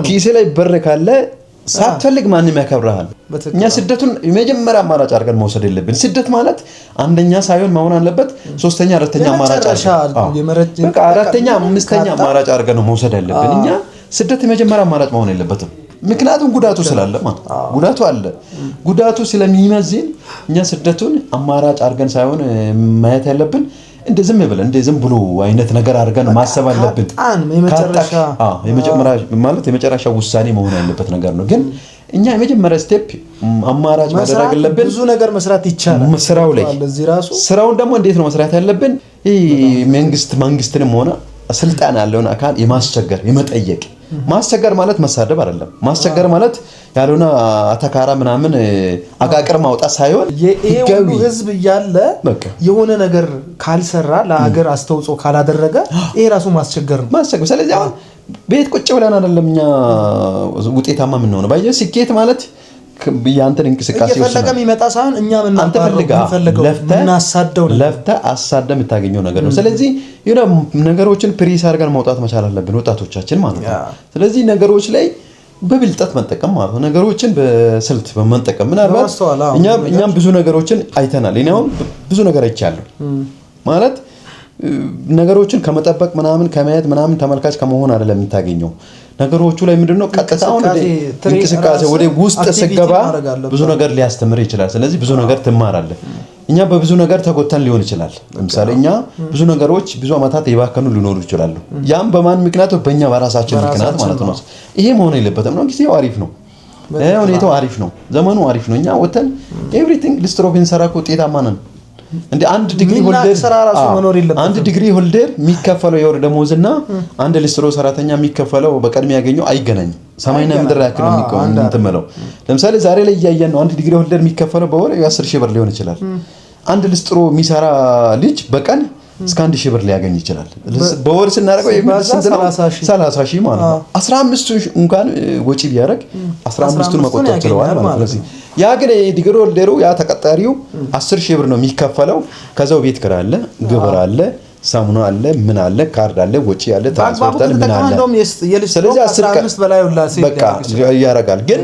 ኪሴ ላይ ብር ካለ ሳትፈልግ ማንንም ያከብራል እኛ ስደቱን የመጀመሪያ አማራጭ አድርገን መውሰድ የለብን ስደት ማለት አንደኛ ሳይሆን መሆን አለበት ሶስተኛ አራተኛ አማራጭ በቃ አራተኛ አምስተኛ አማራጭ አድርገን መውሰድ ያለብን እኛ ስደት የመጀመሪያ አማራጭ መሆን የለበትም ምክንያቱም ጉዳቱ ስላለ ማለት ጉዳቱ አለ ጉዳቱ ስለሚመዝን እኛ ስደቱን አማራጭ አድርገን ሳይሆን ማየት ያለብን እንደ ዝም ብለን እንደ ዝም ብሎ አይነት ነገር አድርገን ማሰብ አለብን የመጨረሻ ውሳኔ መሆን ያለበት ነገር ነው ግን እኛ የመጀመሪያ ስቴፕ አማራጭ ማድረግ አለብን ብዙ ነገር መስራት ይቻላል ስራው ላይ ስራውን ደግሞ እንዴት ነው መስራት ያለብን መንግስትንም ሆነ ስልጣን ያለውን አካል የማስቸገር የመጠየቅ ማስቸገር ማለት መሳደብ አይደለም ማስቸገር ማለት ያሉና አተካራ ምናምን አጋቀር ማውጣት ሳይሆን የሁሉ ህዝብ ያለ የሆነ ነገር ካልሰራ ለሀገር አስተዋጽኦ ካላደረገ ይሄ ራሱ ማስቸገር ነው ማስቸገር ስለዚህ አሁን ቤት ቁጭ ብለን አይደለም እኛ ውጤታማ ምን ነው ባይየ ስኬት ማለት ያንተን እንቅስቃሴ እየፈለገም ይመጣ ሳይሆን እኛ ምን አንፈልገው ለፍታ አሳደም ታገኘው ነገር ነው ስለዚህ ነገሮችን ፕሪስ አድርገን ማውጣት መቻል አለብን ወጣቶቻችን ማለት ነው ስለዚህ ነገሮች ላይ በብልጠት መጠቀም ማለት ነው ነገሮችን በስልት በመጠቀም ምናልባት እኛም ብዙ ነገሮችን አይተናል እኔ አሁን ብዙ ነገር አይቻለሁ ማለት ነገሮችን ከመጠበቅ ምናምን ከማየት ምናምን ተመልካች ከመሆን አይደለም የምታገኘው ነገሮቹ ላይ ምንድነው ቀጥታውን እንቅስቃሴ ወደ ውስጥ ሲገባ ብዙ ነገር ሊያስተምር ይችላል ስለዚህ ብዙ ነገር ትማራለህ እኛ በብዙ ነገር ተጎተን ሊሆን ይችላል ለምሳሌ እኛ ብዙ ነገሮች ብዙ አመታት ይባከኑ ሊኖሩ ይችላሉ ያም በማን ምክንያት በእኛ በራሳችን ምክንያት ማለት ነው ይሄ መሆን የለበትም ነው ጊዜው አሪፍ ነው ሁኔታው አሪፍ ነው ዘመኑ አሪፍ ነው እኛ ወተን ኤቭሪቲንግ ሊስትሮቪን ሰራኩ ውጤታማ ነን እንደ አንድ ዲግሪ ሆልደር የሚከፈለው የወር ደሞዝና አንድ ሊስትሮ ሰራተኛ የሚከፈለው በቀድሚ ያገኘው አይገናኝም ሰማይና ምድር ያክል የሚቆም እንትመለው ለምሳሌ ዛሬ ላይ ያያየን ነው አንድ ዲግሪ ሆልደር የሚከፈለው በወር 10,000 ብር ሊሆን ይችላል አንድ ሊስትሮ የሚሰራ ልጅ በቀን እስከ 1,000 ብር ሊያገኝ ይችላል በወር ስናደርገው የምንስንት ነው 30,000 ማለት ነው 15 እንኳን ወጪ ቢያደርግ 15ቱን መቆጠብ ይችላል ማለት ነው ያ ግን ዲግሪ ሆልደሩ ያ ተቀጣሪው 10,000 ብር ነው የሚከፈለው ከዛው ቤት ክራይ አለ ግብር አለ ሳሙና አለ ምን አለ ካርድ አለ ወጪ አለ ትራንስፖርት አለ ምን አለ ስለዚህ 15 በላይ ሁላ በቃ ያረጋል ግን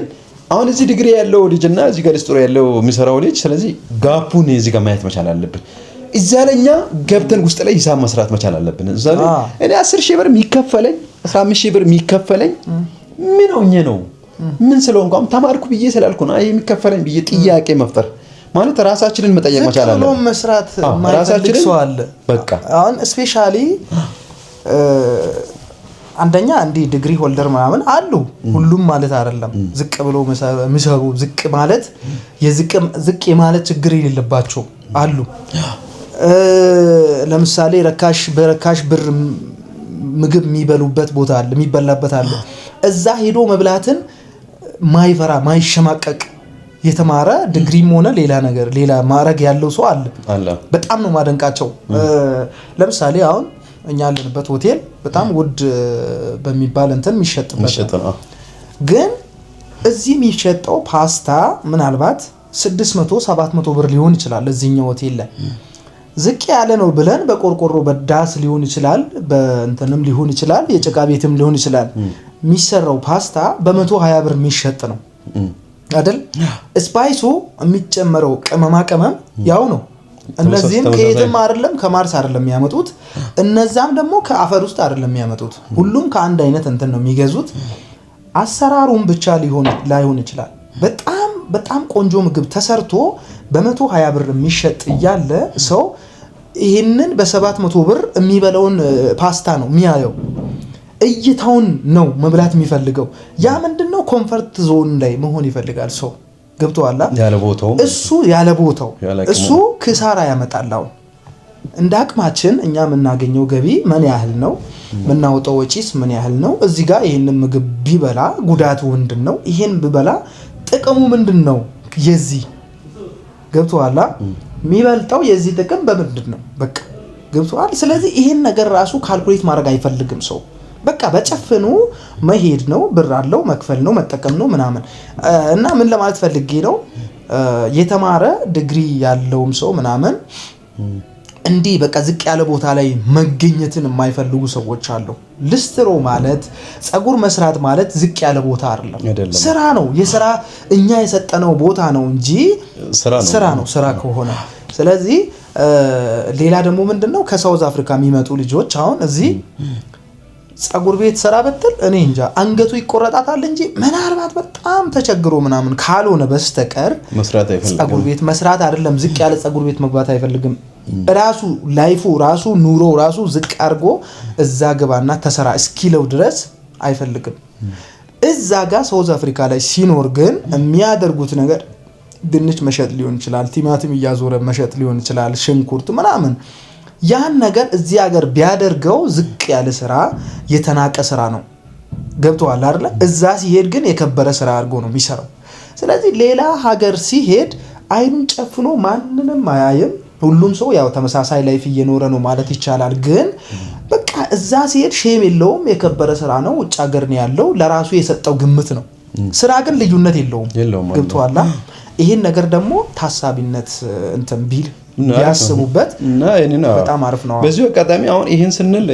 አሁን እዚህ ዲግሪ ያለው ልጅና እዚህ ጋር ሊስትሮ ያለው የሚሰራው ልጅ ስለዚህ ጋፑን እዚህ ጋር ማየት መቻል አለብን እዛለኛ ገብተን ውስጥ ላይ ሂሳብ መስራት መቻል አለብን እዛለ እኔ 10,000 ብር የሚከፈለኝ 15,000 ብር የሚከፈለኝ ምን ሆኜ ነው ምን ስለሆንኩም ተማርኩ ብዬ ስላልኩ ነው የሚከፈለኝ ብዬ ጥያቄ መፍጠር ማለት ራሳችንን መጠየቅ መቻል አለብን ነው መስራት ማይፈልግ ሰው አለ በቃ አሁን ስፔሻሊ አንደኛ እንዲ ዲግሪ ሆልደር ምናምን አሉ ሁሉም ማለት አይደለም ዝቅ ብሎ መስሩ ዝቅ ማለት ዝቅ ማለት ችግር የሌለባቸው አሉ ለምሳሌ በረካሽ ብር ምግብ የሚበሉበት ቦታ አለ የሚበላበት አለ እዛ ሄዶ መብላትን ማይፈራ ማይሸማቀቅ የተማረ ዲግሪም ሆነ ሌላ ማረግ ያለው ሰው አለ በጣም ነው ማደንቃቸው ለምሳሌ አሁን እኛ ያለንበት ሆቴል በጣም ውድ በሚባል እንትን የሚሸጥበት ነው ግን እዚህ የሚሸጠው ፓስታ ምናልባት 600-700 ብር ሊሆን ይችላል እዚህኛው ሆቴል ላይ ዝቅ ያለ ነው ብለን በቆርቆሮ በዳስ ሊሆን ይችላል በእንተንም ሊሆን ይችላል የጭቃ ቤትም ሊሆን ይችላል የሚሰራው ፓስታ በ120 ብር የሚሸጥ ነው አይደል ስፓይሱ የሚጨመረው ቅመም ያው ነው እነዚህም ከየትም አይደለም ከማርስ አይደለም የሚያመጡት እነዛም ደግሞ ከአፈር ውስጥ አይደለም የሚያመጡት ሁሉም ከአንድ አይነት እንትን ነው የሚገዙት አሰራሩን ብቻ ላይሆን ይችላል በጣም ቆንጆ ምግብ ተሰርቶ በ120 ብር የሚሸጥ ያለ ሰው ይሄንን በ700 ብር የሚበላውን ፓስታ ነው የሚያየው እይታውን ነው መብላት የሚፈልገው ያ ምንድነው ኮምፎርት ዞን ላይ መሆን ይፈልጋል ሰው ገብቷል ያለ ቦታው እሱ ክሳራ ያመጣላው እንደ አቅማችን እኛ የምናገኘው ገቢ ምን ያህል ነው ምናወጣው ወጪስ ምን ያህል ነው እዚህ ጋር ይሄንን ምግብ ቢበላ ጉዳቱ ምንድነው ይሄን ቢበላ ጥቅሙ ምንድነው የዚህ ገብቷል የሚበልጣው የዚህ ጥቅም በምንድነው በቃ ገብቷል ስለዚህ ይሄን ነገር ራሱ ካልኩሌት ማድረግ አይፈልግም ሰው በቃ በጨፍኑ መሄድ ነው ብር አለው መክፈል ነው መጠቀም ነው ምናምን እና ምን ለማለት ፈልጌ ነው የተማረ ዲግሪ ያለውም ሰው ምናምን እንዲህ በቃ ዝቅ ያለ ቦታ ላይ መገኘትን የማይፈልጉ ሰዎች አሉ። ልስትሮ ማለት ጸጉር መስራት ማለት ዝቅ ያለ ቦታ አይደለም፣ ስራ ነው። የስራ እኛ የሰጠነው ቦታ ነው እንጂ ስራ ነው ስራ ከሆነ። ስለዚህ ሌላ ደግሞ ምንድነው ከሳውዝ አፍሪካ የሚመጡ ልጆች አሁን እዚህ ጸጉር ቤት ስራ በትል እኔ እንጃ አንገቱ ይቆረጣታል እንጂ ምናልባት በጣም ተቸግሮ ምናምን ካልሆነ በስተቀር መስራት አይፈልግም። ጸጉር ቤት መስራት አይደለም ዝቅ ያለ ጸጉር ቤት መግባት አይፈልግም። ራሱ ላይፉ ራሱ ኑሮ ራሱ ዝቅ አድርጎ እዛ ገባና ተሰራ እስኪለው ድረስ አይፈልግም። እዛ ጋር ሳውዝ አፍሪካ ላይ ሲኖር ግን የሚያደርጉት ነገር ድንች መሸጥ ሊሆን ይችላል፣ ቲማቲም እያዞረ መሸጥ ሊሆን ይችላል፣ ሽንኩርት ምናምን። ያን ነገር እዚህ ሀገር ቢያደርገው ዝቅ ያለ ስራ የተናቀ ስራ ነው። ገብቶሃል አይደል? እዛ ሲሄድ ግን የከበረ ስራ አድርጎ ነው የሚሰራው። ስለዚህ ሌላ ሀገር ሲሄድ አይኑን ጨፍኖ ማንንም አያይም። ሁሉም ሰው ያው ተመሳሳይ ላይፍ እየኖረ ነው ማለት ይቻላል። ግን በቃ እዛ ሲሄድ ሼም የለውም፣ የከበረ ስራ ነው፣ ውጭ ሀገር ነው ያለው፣ ለራሱ የሰጠው ግምት ነው። ስራ ግን ልዩነት የለውም። ገብቶሃል? ይሄን ነገር ደግሞ ታሳቢነት እንትን ቢል ያስቡበት በጣም አሪፍ ነው። በዚህ አጋጣሚ አሁን ይሄን ስንል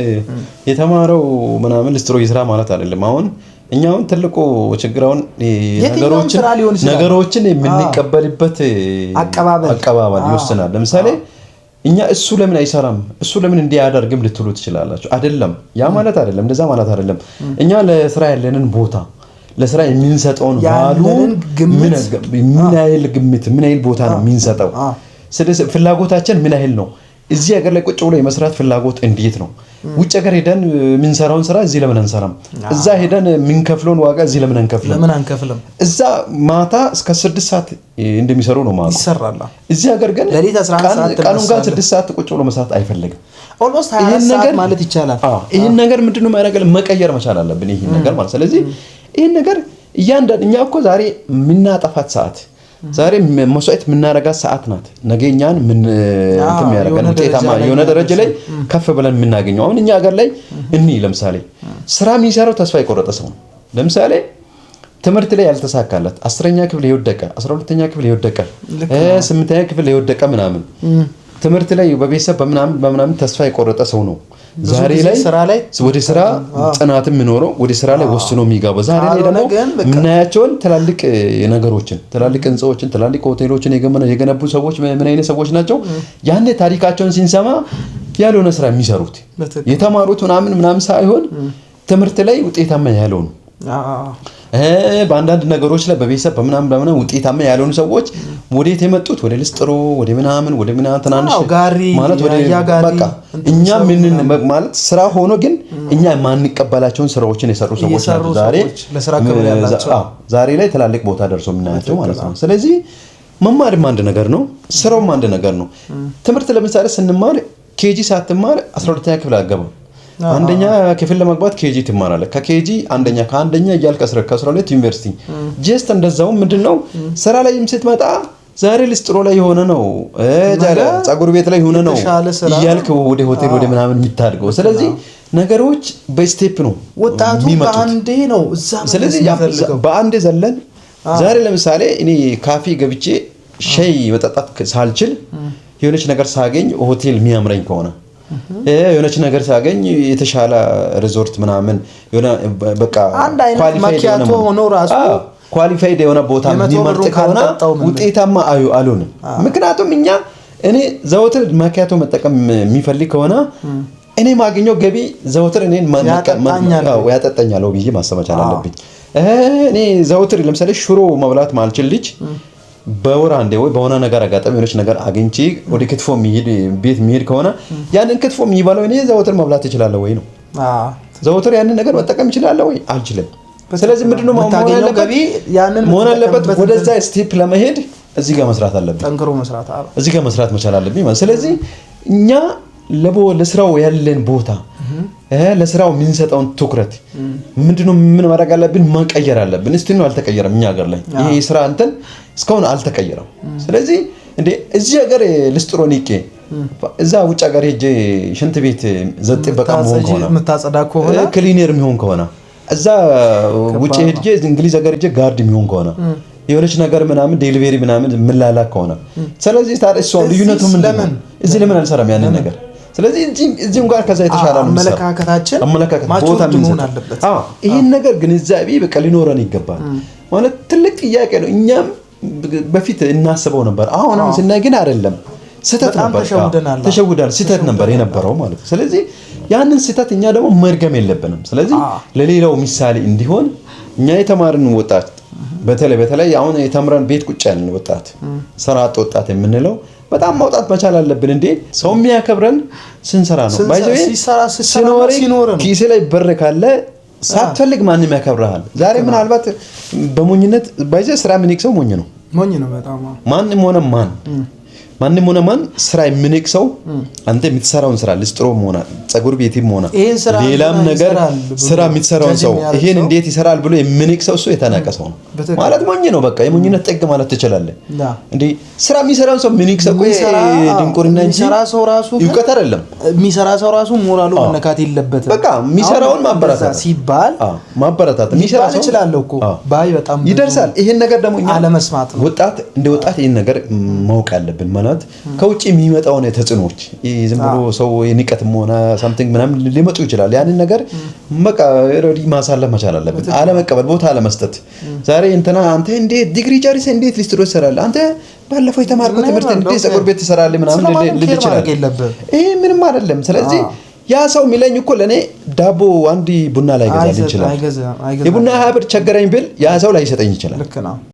የተማረው ምናምን ልስትሮ ይስራ ማለት አይደለም። አሁን እኛውን ትልቁ ችግራውን ነገሮችን የምንቀበልበት አቀባበል ይወስናል። ለምሳሌ እኛ እሱ ለምን አይሰራም እሱ ለምን እንዲያደርግም ልትሉ ትችላላችሁ። አይደለም ያ ማለት አይደለም፣ እንደዛ ማለት አይደለም። እኛ ለስራ ያለንን ቦታ ለስራ የምንሰጠውን ቫሉ ምን ያህል ቦታ ነው የምንሰጠው? ስለዚህ ፍላጎታችን ምን ያህል ነው? እዚህ ሀገር ላይ ቁጭ ብሎ የመስራት ፍላጎት እንዴት ነው? ውጭ ሀገር ሄደን የምንሰራውን ስራ እዚህ ለምን አንሰራም? እዛ ሄደን የምንከፍለውን ዋጋ እዚህ ለምን አንከፍልም? እዛ ማታ እስከ 6 ሰዓት እንደሚሰሩ ነው ማለት ይሰራል። እዚህ ሀገር ግን ቀኑን ጋር 6 ሰዓት ቁጭ ብሎ መስራት አይፈልግም። ኦልሞስት 24 ሰዓት ማለት ይቻላል። ይሄን ነገር ምንድነው መቀየር መቻል አለብን ይሄን ነገር ማለት። ስለዚህ ይሄን ነገር እኛ እኮ ዛሬ የምናጠፋት ሰዓት ዛሬ መስዋዕት የምናረጋት ሰዓት ናት ነገኛን ምን እንትን ያረጋን ውጤታማ የሆነ ደረጃ ላይ ከፍ ብለን የምናገኘው። አሁን እኛ ሀገር ላይ ለምሳሌ ስራ የሚሰራው ተስፋ የቆረጠ ሰው ነው። ለምሳሌ ትምህርት ላይ ያልተሳካለት 10ኛ ክፍል የወደቀ 12ኛ ክፍል የወደቀ 8ኛ ክፍል የወደቀ ምናምን ትምህርት ላይ በቤተሰብ በምናምን ተስፋ የቆረጠ ሰው ነው ዛሬ ላይ ወደ ስራ ጥናትም የሚኖረው ወደ ስራ ላይ ወስኖ የሚገባው። ዛሬ ላይ ደግሞ ምናያቸውን ትላልቅ ነገሮችን ትላልቅ ህንጻዎችን ትላልቅ ሆቴሎችን የገነቡ ሰዎች ምን አይነት ሰዎች ናቸው? ያኔ ታሪካቸውን ሲንሰማ ያልሆነ ስራ የሚሰሩት የተማሩት ምናምን ሳይሆን ትምህርት ላይ ውጤታማ ያልሆኑ በአንዳንድ ነገሮች ላይ በቤተሰብ በምናምን ውጤታማ ያልሆኑ ሰዎች ወዴት የመጡት ወደ ልስጥሮ ወደ ምናምን ትናንሽ ማለት ወደ በቃ እኛ ምን ማለት ስራ ሆኖ ግን እኛ የማንቀበላቸውን ስራዎችን የሰሩ ሰዎች ናቸው ዛሬ ላይ ትላልቅ ቦታ ደርሶ የምናያቸው ማለት ነው። ስለዚህ መማርም አንድ ነገር ነው፣ ስራውም አንድ ነገር ነው። ትምህርት ለምሳሌ ስንማር ኬጂ ሳትማር 12ኛ ክፍል አገባ አንደኛ ክፍል ለመግባት ኬጂ ትማራለህ። ከኬጂ ከአንደኛ እያልክ ከ12 ዩኒቨርሲቲ ጀስት እንደዛው ምንድነው ስራ ላይ ስትመጣ ዛሬ ልስጥሮ ላይ የሆነ ነው ጸጉር ቤት ላይ የሆነ ነው እያልክ ወደ ሆቴል ወደ ምናምን የሚታድገው። ስለዚህ ነገሮች በስቴፕ ነው ወጣቱ በአንዴ ነው እዛ። ስለዚህ በአንዴ ዘለን ዛሬ ለምሳሌ እኔ ካፌ ገብቼ ሻይ መጠጣት ሳልችል የሆነች ነገር ሳገኝ ሆቴል የሚያምረኝ ከሆነ የሆነች ነገር ሳገኝ የተሻለ ሪዞርት ምናምን የሆነ በቃ አንድ አይነት ማኪያቶ ሆኖ ራሱ ኳሊፋይድ የሆነ ቦታ የሚመርጥ ከሆነ ውጤታማ አልሆንም። ምክንያቱም እኔ ዘወትር ማኪያቶ መጠቀም የሚፈልግ ከሆነ እኔ ማግኘው ገቢ ዘወትር እኔን ያጠጣኛል ብዬ ማሰብ መቻል አለብኝ። እኔ ዘወትር ለምሳሌ ሽሮ መብላት ማልችል ልጅ በወር አንዴ ወይ በሆነ ነገር አጋጣሚ የሆነች ነገር አግኝቼ ወደ ክትፎ ቤት የሚሄድ ከሆነ ያንን ክትፎ የሚበላው እኔ ዘወትር መብላት እችላለሁ ወይ ነው? ዘወትር ያንን ነገር መጠቀም እችላለሁ ወይ? አልችልም። ስለዚህ ምንድነው መሆን አለበት ወደዛ ስቴፕ ለመሄድ እዚህ ጋር መስራት አለብኝ፣ ጠንክሮ መስራት እዚህ ጋር መስራት መቻል አለብኝ ማለት። ስለዚህ እኛ ለስራው ያለን ቦታ ለስራው የምንሰጠውን ትኩረት ምንድነው ምን ማድረግ አለብን? መቀየር አለብን። እስቲ ነው አልተቀየረም እኛ ሀገር ላይ ይሄ ስራ እስካሁን አልተቀየረም። ስለዚህ እዚህ ሀገር ልስጥሮኒኬ እዛ ውጭ ሀገር ሄጄ ሽንት ቤት ዘጥ በቃ መሆን ከሆነ መታጸዳ ከሆነ ክሊነር የሚሆን ከሆነ እዛ ውጭ ሄጄ እንግሊዝ ሀገር ሄጄ ጋርድ የሚሆን ከሆነ የሆነች ነገር ምናምን ዴሊቨሪ ምናምን ምላላክ ከሆነ ስለዚህ ታዲያ እሱ ልዩነቱ ምንድነው? እዚህ ለምን አልሰራም ያንን ነገር? ስለዚህ እዚህም ጋር ከዛ የተሻለ ነው አመለካከታችን ቦታ መሆን አለበት። ይሄን ነገር ግንዛቤ በቃ ሊኖረን ይገባል ማለት ትልቅ ጥያቄ ነው። እኛም በፊት እናስበው ነበር፣ አሁንም ስናይ ግን አይደለም ስህተት ነበር፣ ተሸውደናል፣ ስህተት ነበር የነበረው ማለት ነው። ስለዚህ ያንን ስህተት እኛ ደግሞ መርገም የለብንም። ስለዚህ ለሌላው ምሳሌ እንዲሆን እኛ የተማርን ወጣት በተለይ አሁን የተምረን ቤት ቁጭ ያልን ወጣት ስራ አጥ ወጣት የምንለው በጣም ማውጣት መቻል አለብን። እንዴ ሰው የሚያከብረን ስንሰራ ነው። ሲኖር ኪስ ላይ ብር ካለ ሳትፈልግ ማንም ያከብርሃል። ዛሬ ምናልባት በሞኝነት ስራ ምን ሰው ሞኝ ነው በጣም ማንም ሆነ ማን ስራ የሚንቅ ሰው አንተ የምትሰራውን ስራ ልስጥሮም ሆነ ጸጉር ቤትም ሆነ ሌላም ነገር ስራ የምትሰራውን ሰው ይሄን እንዴት ይሰራል ብሎ የሚንቅ ሰው እሱ የተናቀ ሰው ነው ማለት ሞኝ ነው። በቃ የሞኝነት ጥግ ማለት ትችላለህ እንዴ። ስራ የሚሰራውን ሰው የሚንቅ ሰው ድንቁርና እንጂ ሰው ራሱ ይውቀት አይደለም። የሚሰራ ሰው ራሱ ሞራሉ መነካት የለበትም። በቃ የሚሰራውን ማበረታታት ሲባል ማበረታታት የሚሰራ ሰው ይችላል እኮ ባይ በጣም ይደርሳል። ይሄን ነገር ደግሞ እኛ አለመስማት ነው። ወጣት ይሄን ነገር ማወቅ አለብን ማለት ከውጪ የሚመጣውን ተጽዕኖች ዝም ብሎ ሰው የንቀትም ሆነ ሳምቲንግ ምናምን ሊመጡ ይችላል። ያንን ነገር በቃ ሬዲ ማሳለፍ መቻል አለብን። አለመቀበል፣ ቦታ አለመስጠት። ዛሬ አንተ እንዴት ዲግሪ ጨርሰህ እንዴት ሊስትሮ ትሰራለህ? አንተ ባለፈው የተማርከው ትምህርት እንዴት ጸጉር ቤት ትሰራለህ ምናምን ልል ይችላል። ይሄ ምንም አይደለም። ስለዚህ ያ ሰው የሚለኝ እኮ ለኔ ዳቦ አንድ ቡና ላይ ገዛልኝ ይችላል። የቡና ሀብር ቸገረኝ ብል ያ ሰው ላይ ይሰጠኝ ይችላል።